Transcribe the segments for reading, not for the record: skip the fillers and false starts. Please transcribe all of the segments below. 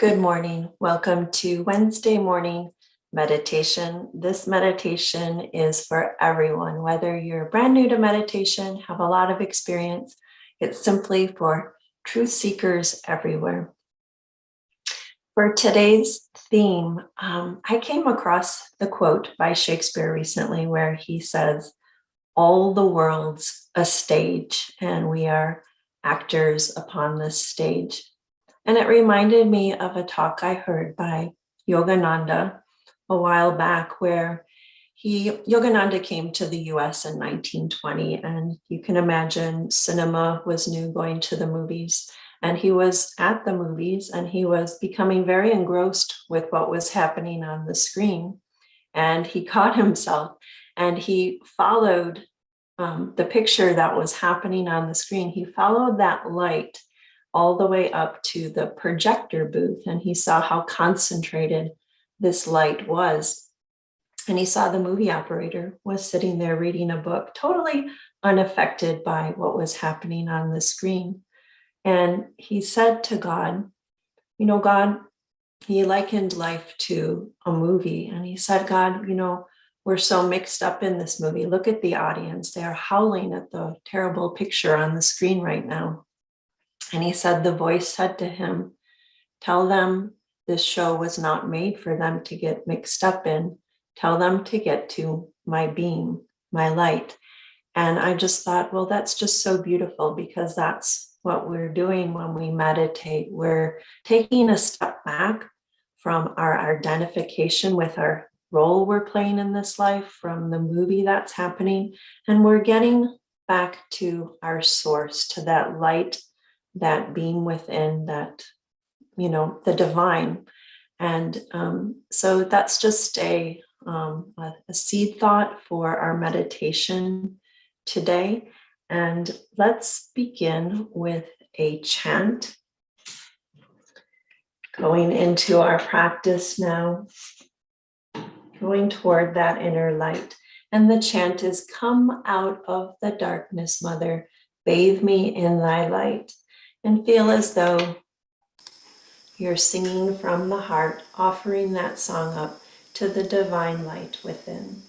Good morning. Welcome to Wednesday morning meditation. This meditation is for everyone, whether you're brand new to meditation, have a lot of experience. It's simply for truth seekers everywhere. For today's theme, I came across the quote by Shakespeare recently where he says, "All the world's a stage, and we are actors upon this stage." And it reminded me of a talk I heard by Yogananda a while back where Yogananda came to the US in 1920, and you can imagine cinema was new, going to the movies. And he was at the movies and he was becoming very engrossed with what was happening on the screen. And he caught himself and he followed the picture that was happening on the screen. He followed that light all the way up to the projector booth, and he saw how concentrated this light was. And he saw the movie operator was sitting there reading a book, totally unaffected by what was happening on the screen. And he said to God, God, he likened life to a movie. And he said, God, we're so mixed up in this movie. Look at the audience. They are howling at the terrible picture on the screen right now. And he said, the voice said to him, tell them this show was not made for them to get mixed up in. Tell them to get to my being, my light. And I just thought, well, that's just so beautiful, because that's what we're doing when we meditate. We're taking a step back from our identification with our role we're playing in this life, from the movie that's happening, and we're getting back to our source, to that light, that being within, that, the divine. And so that's just a seed thought for our meditation today. And let's begin with a chant. Going into our practice now, going toward that inner light. And the chant is, come out of the darkness, Mother, bathe me in thy light. And feel as though you're singing from the heart, offering that song up to the divine light within.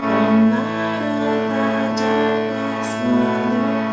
Come out of the darkness, Mother.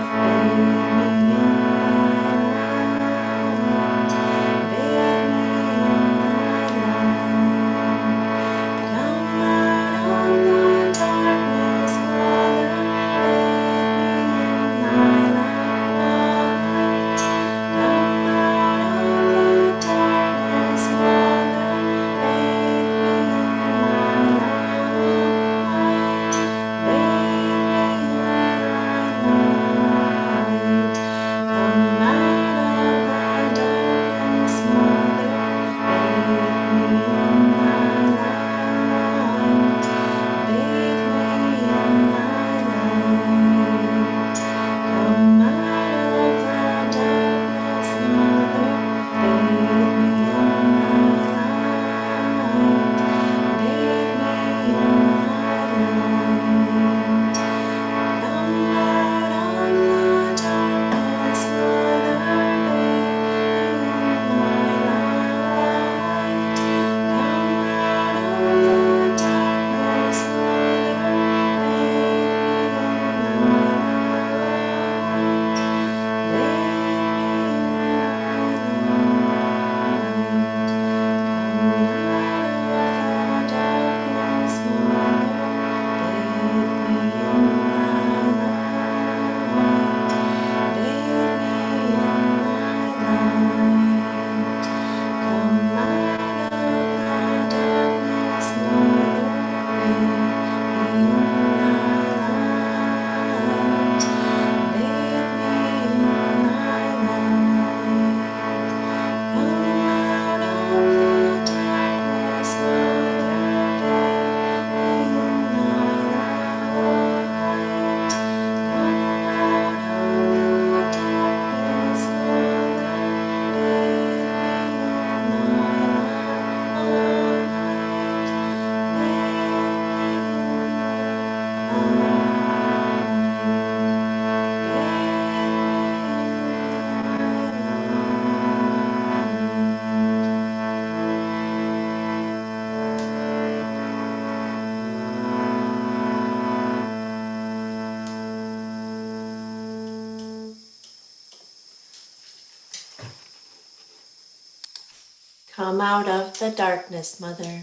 Come out of the darkness, Mother.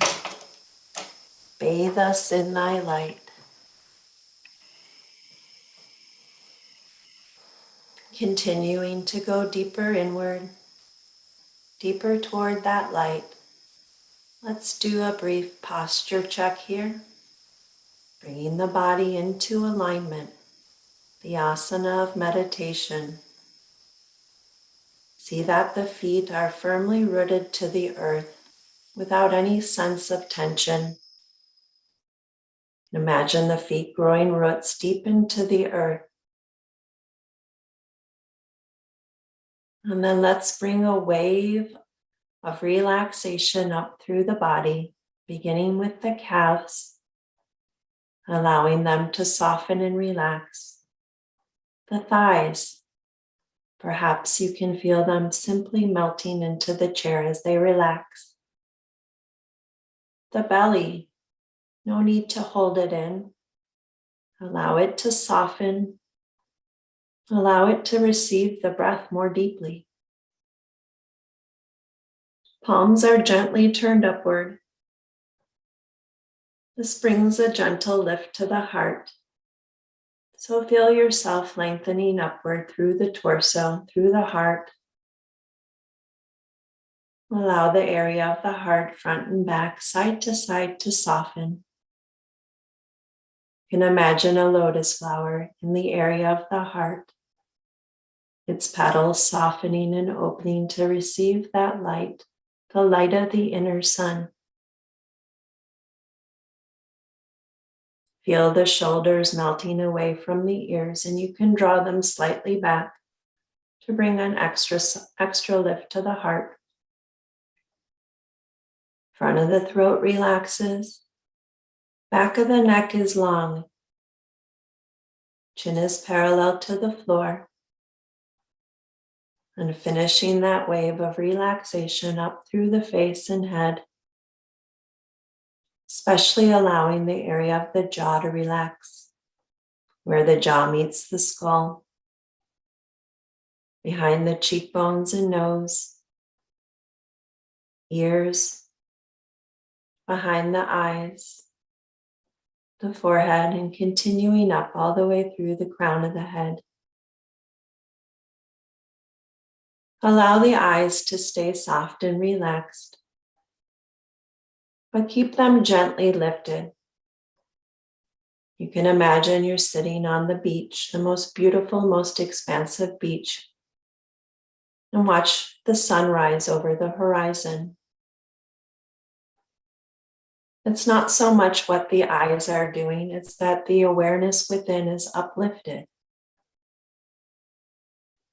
Bathe us in thy light. Continuing to go deeper inward, deeper toward that light. Let's do a brief posture check here, bringing the body into alignment, the Asana of Meditation. See that the feet are firmly rooted to the earth without any sense of tension. Imagine the feet growing roots deep into the earth. And then let's bring a wave of relaxation up through the body, beginning with the calves, allowing them to soften and relax. The thighs, perhaps you can feel them simply melting into the chair as they relax. The belly, no need to hold it in. Allow it to soften. Allow it to receive the breath more deeply. Palms are gently turned upward. This brings a gentle lift to the heart. So feel yourself lengthening upward through the torso, through the heart. Allow the area of the heart, front and back, side to soften. You can imagine a lotus flower in the area of the heart, its petals softening and opening to receive that light, the light of the inner sun. Feel the shoulders melting away from the ears, and you can draw them slightly back to bring an extra lift to the heart. Front of the throat relaxes. Back of the neck is long. Chin is parallel to the floor. And finishing that wave of relaxation up through the face and head, especially allowing the area of the jaw to relax, where the jaw meets the skull, behind the cheekbones and nose, ears, behind the eyes, the forehead, and continuing up all the way through the crown of the head. Allow the eyes to stay soft and relaxed, but keep them gently lifted. You can imagine you're sitting on the beach, the most beautiful, most expansive beach, and watch the sun rise over the horizon. It's not so much what the eyes are doing, it's that the awareness within is uplifted.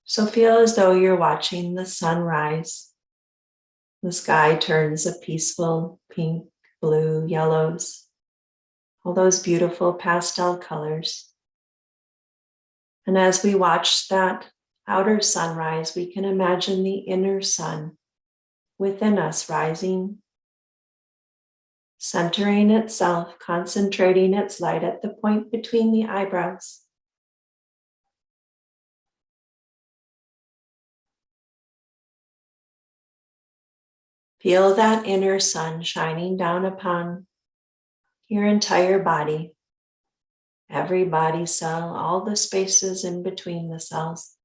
So feel as though you're watching the sun rise. The sky turns a peaceful pink, blue, yellows, all those beautiful pastel colors. And as we watch that outer sunrise, we can imagine the inner sun within us rising, centering itself, concentrating its light at the point between the eyebrows. Feel that inner sun shining down upon your entire body, every body cell, all the spaces in between the cells.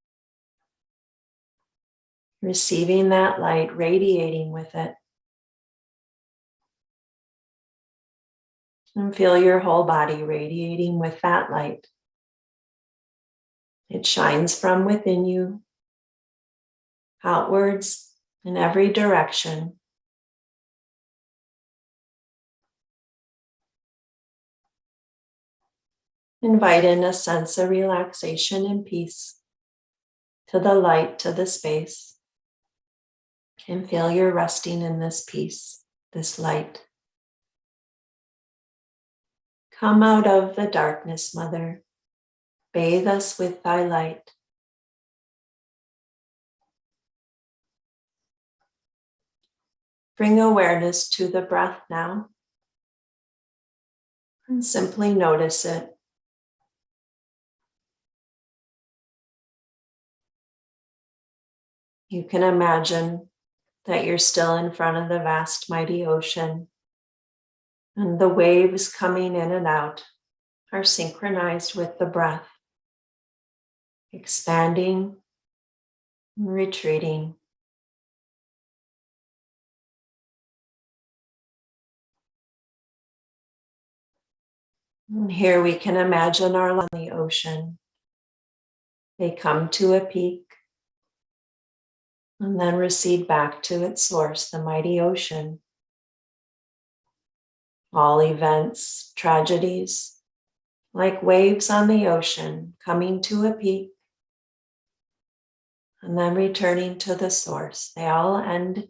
Receiving that light, radiating with it. And feel your whole body radiating with that light. It shines from within you, outwards in every direction. Invite in a sense of relaxation and peace to the light, to the space. And feel you're resting in this peace, this light. Come out of the darkness, Mother. Bathe us with thy light. Bring awareness to the breath now. And simply notice it. You can imagine that you're still in front of the vast, mighty ocean, and the waves coming in and out are synchronized with the breath, expanding and retreating. And here we can imagine our on the ocean. They come to a peak and then recede back to its source, the mighty ocean. All events, tragedies, like waves on the ocean, coming to a peak and then returning to the source. They all end,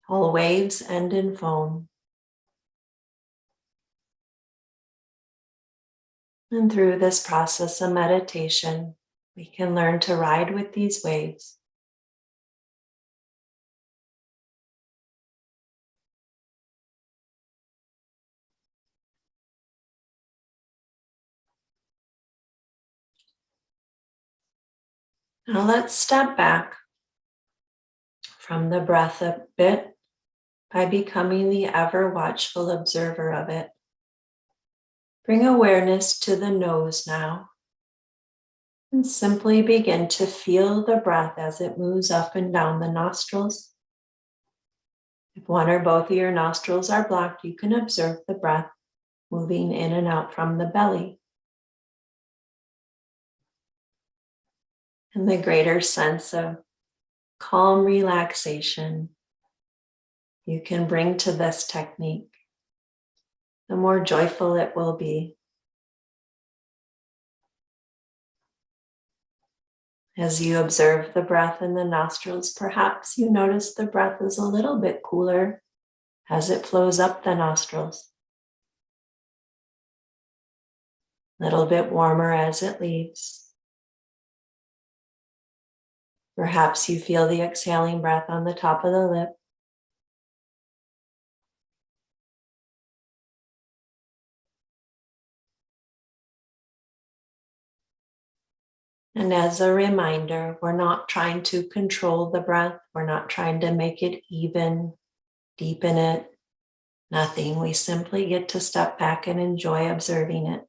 all waves end in foam. And through this process of meditation, we can learn to ride with these waves. Now let's step back from the breath a bit by becoming the ever watchful observer of it. Bring awareness to the nose now and simply begin to feel the breath as it moves up and down the nostrils. If one or both of your nostrils are blocked, you can observe the breath moving in and out from the belly. And the greater sense of calm relaxation you can bring to this technique, the more joyful it will be. As you observe the breath in the nostrils, perhaps you notice the breath is a little bit cooler as it flows up the nostrils, a little bit warmer as it leaves. Perhaps you feel the exhaling breath on the top of the lip. And as a reminder, we're not trying to control the breath. We're not trying to make it even, deepen it, nothing. We simply get to step back and enjoy observing it.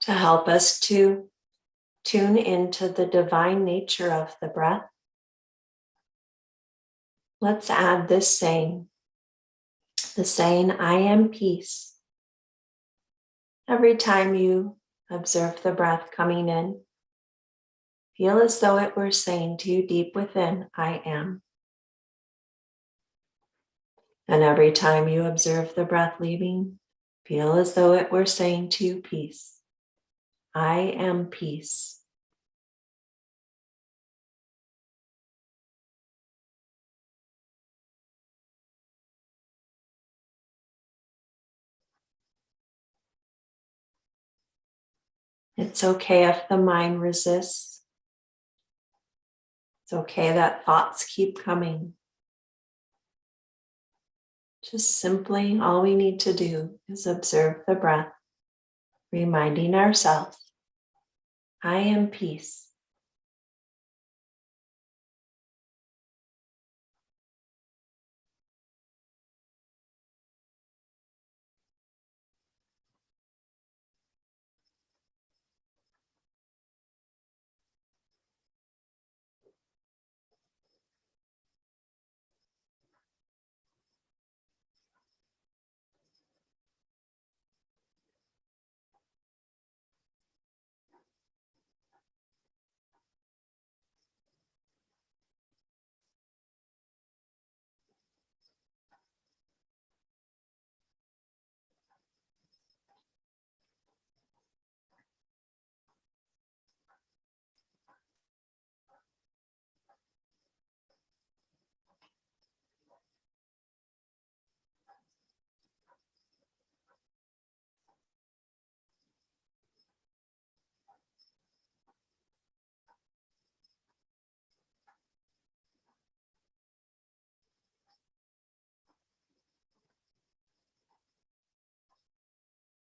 To help us to tune into the divine nature of the breath, let's add this saying, the saying, I am peace. Every time you observe the breath coming in, feel as though it were saying to you deep within, I am. And every time you observe the breath leaving, feel as though it were saying to you, peace. I am peace. It's okay if the mind resists. It's okay that thoughts keep coming. Just simply, all we need to do is observe the breath, reminding ourselves, I am peace.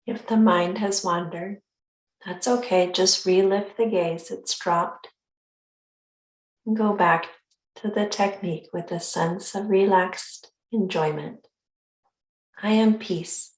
If the mind has wandered, that's okay. Just relift the gaze. It's dropped. And go back to the technique with a sense of relaxed enjoyment. I am peace.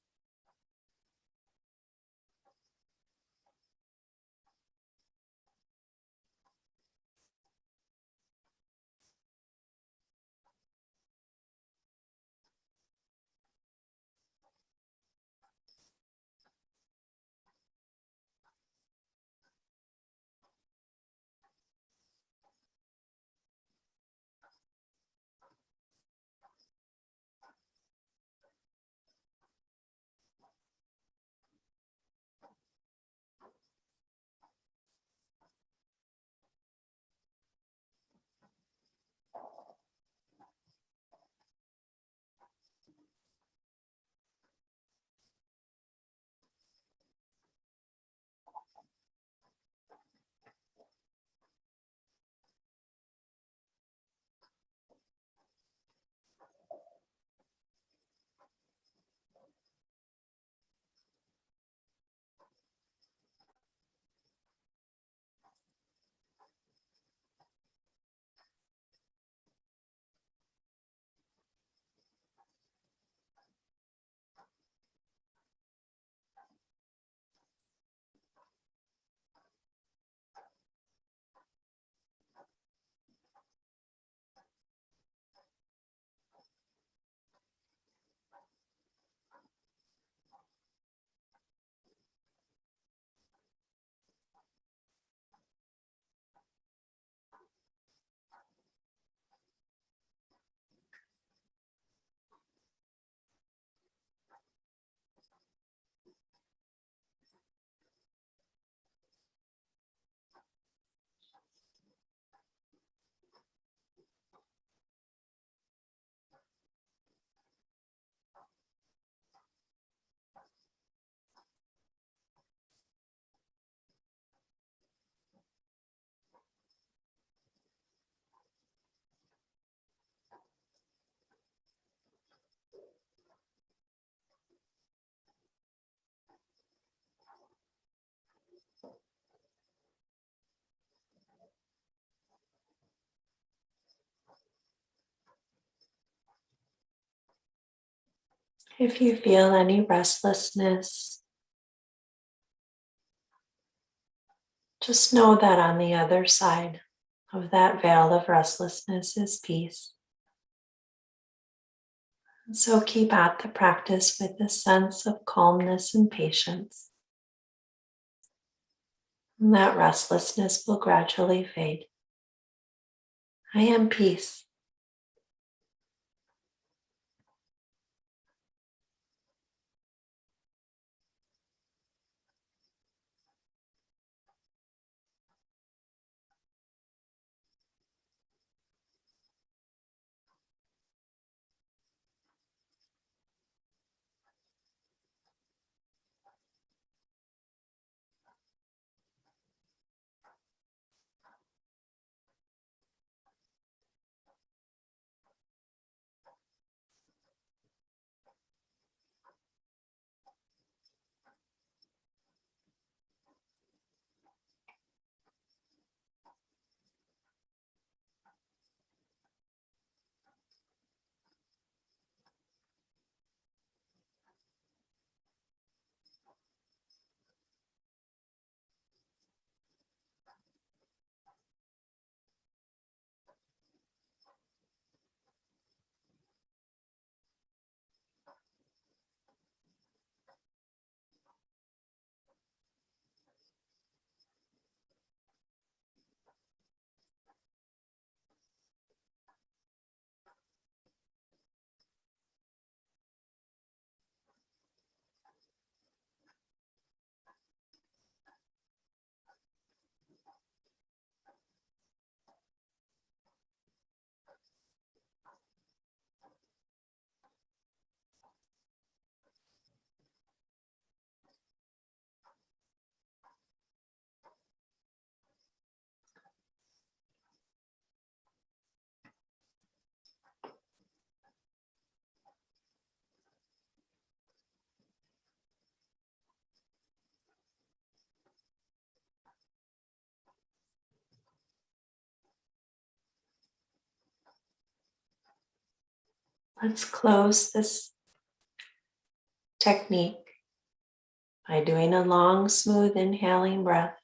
If you feel any restlessness, just know that on the other side of that veil of restlessness is peace. And so keep at the practice with a sense of calmness and patience. And that restlessness will gradually fade. I am peace. Let's close this technique by doing a long, smooth inhaling breath.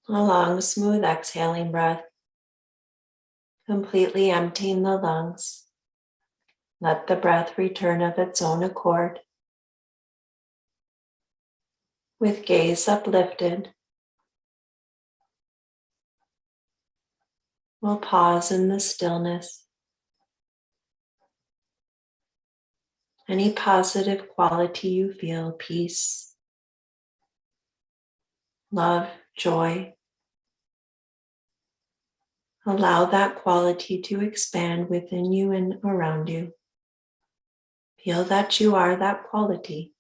A long, smooth exhaling breath, completely emptying the lungs. Let the breath return of its own accord. With gaze uplifted, we'll pause in the stillness. Any positive quality you feel, peace, love, joy, allow that quality to expand within you and around you. Feel that you are that quality.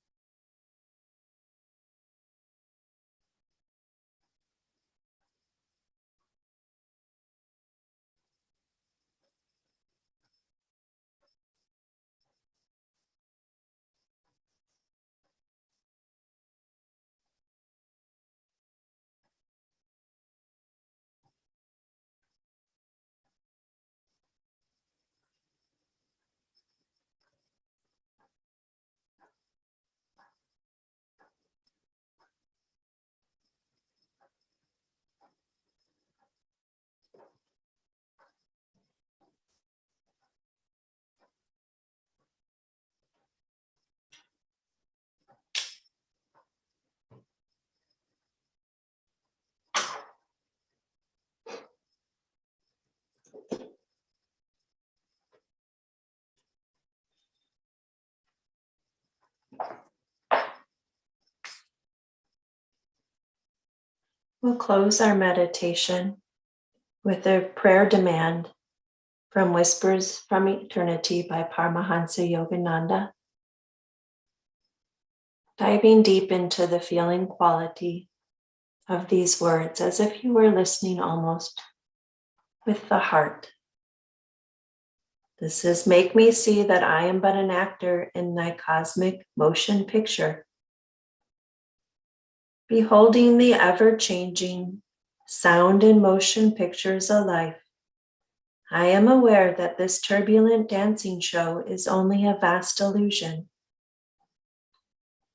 We'll close our meditation with a prayer demand from Whispers from Eternity by Paramahansa Yogananda. Diving deep into the feeling quality of these words as if you were listening almost with the heart. This is, make me see that I am but an actor in thy cosmic motion picture, beholding the ever-changing sound and motion pictures of life. I am aware that this turbulent dancing show is only a vast illusion.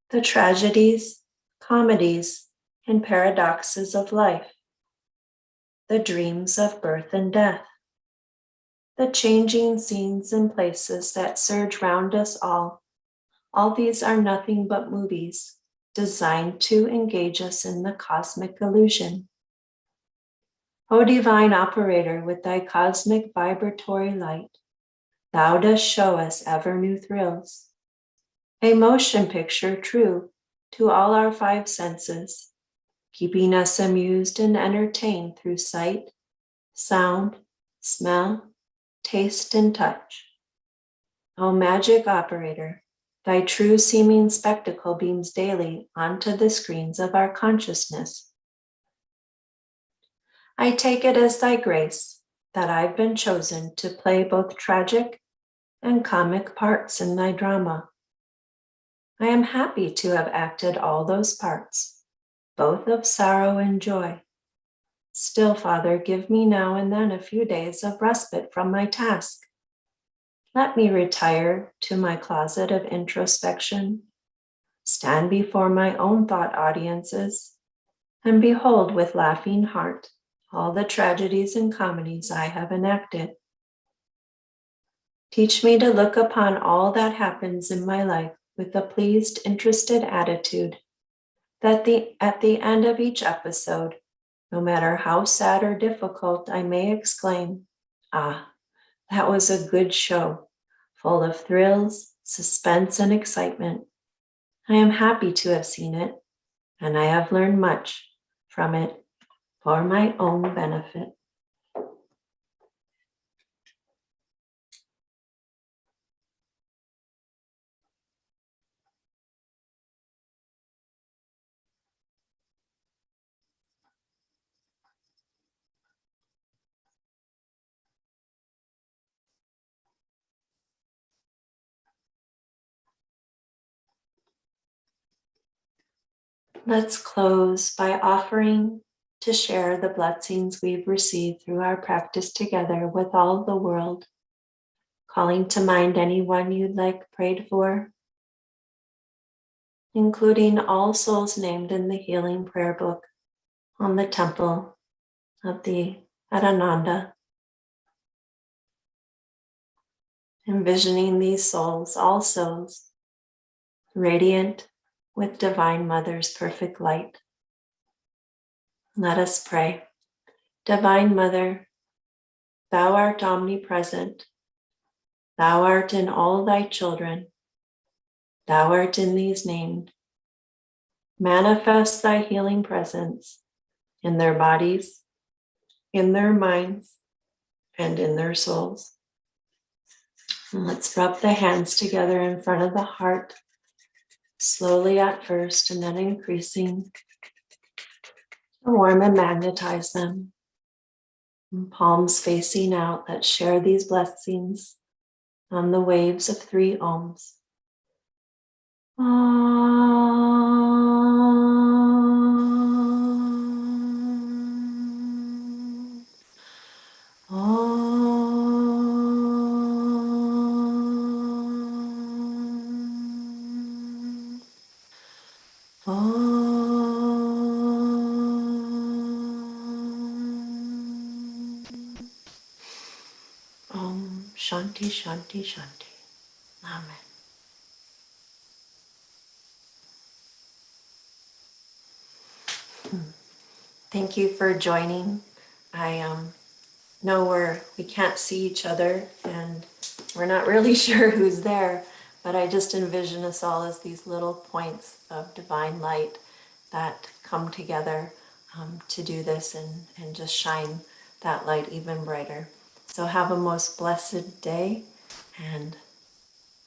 The tragedies, comedies, and paradoxes of life, the dreams of birth and death, the changing scenes and places that surge round us all these are nothing but movies designed to engage us in the cosmic illusion. O divine operator, with thy cosmic vibratory light, thou dost show us ever new thrills, a motion picture true to all our five senses, keeping us amused and entertained through sight, sound, smell, taste, and touch. O magic operator, thy true seeming spectacle beams daily onto the screens of our consciousness. I take it as thy grace that I've been chosen to play both tragic and comic parts in thy drama. I am happy to have acted all those parts, both of sorrow and joy. Still, Father, give me now and then a few days of respite from my task. Let me retire to my closet of introspection, stand before my own thought audiences, and behold with laughing heart all the tragedies and comedies I have enacted. Teach me to look upon all that happens in my life with a pleased, interested attitude, that at the end of each episode, no matter how sad or difficult, I may exclaim, "Ah, that was a good show, full of thrills, suspense, and excitement. I am happy to have seen it, and I have learned much from it for my own benefit." Let's close by offering to share the blessings we've received through our practice together with all the world, calling to mind anyone you'd like prayed for, including all souls named in the healing prayer book on the temple of the at Ananda. Envisioning these souls, all souls, radiant with Divine Mother's perfect light. Let us pray. Divine Mother, Thou art omnipresent. Thou art in all thy children. Thou art in these named. Manifest thy healing presence in their bodies, in their minds, and in their souls. And let's rub the hands together in front of the heart, slowly at first, and then increasing. Warm and magnetize them. And palms facing out. Let's share these blessings on the waves of 3 ohms. Shanti, Shanti, Shanti. Amen. Thank you for joining. I know we can't see each other and we're not really sure who's there, but I just envision us all as these little points of divine light that come together to do this and just shine that light even brighter. So have a most blessed day and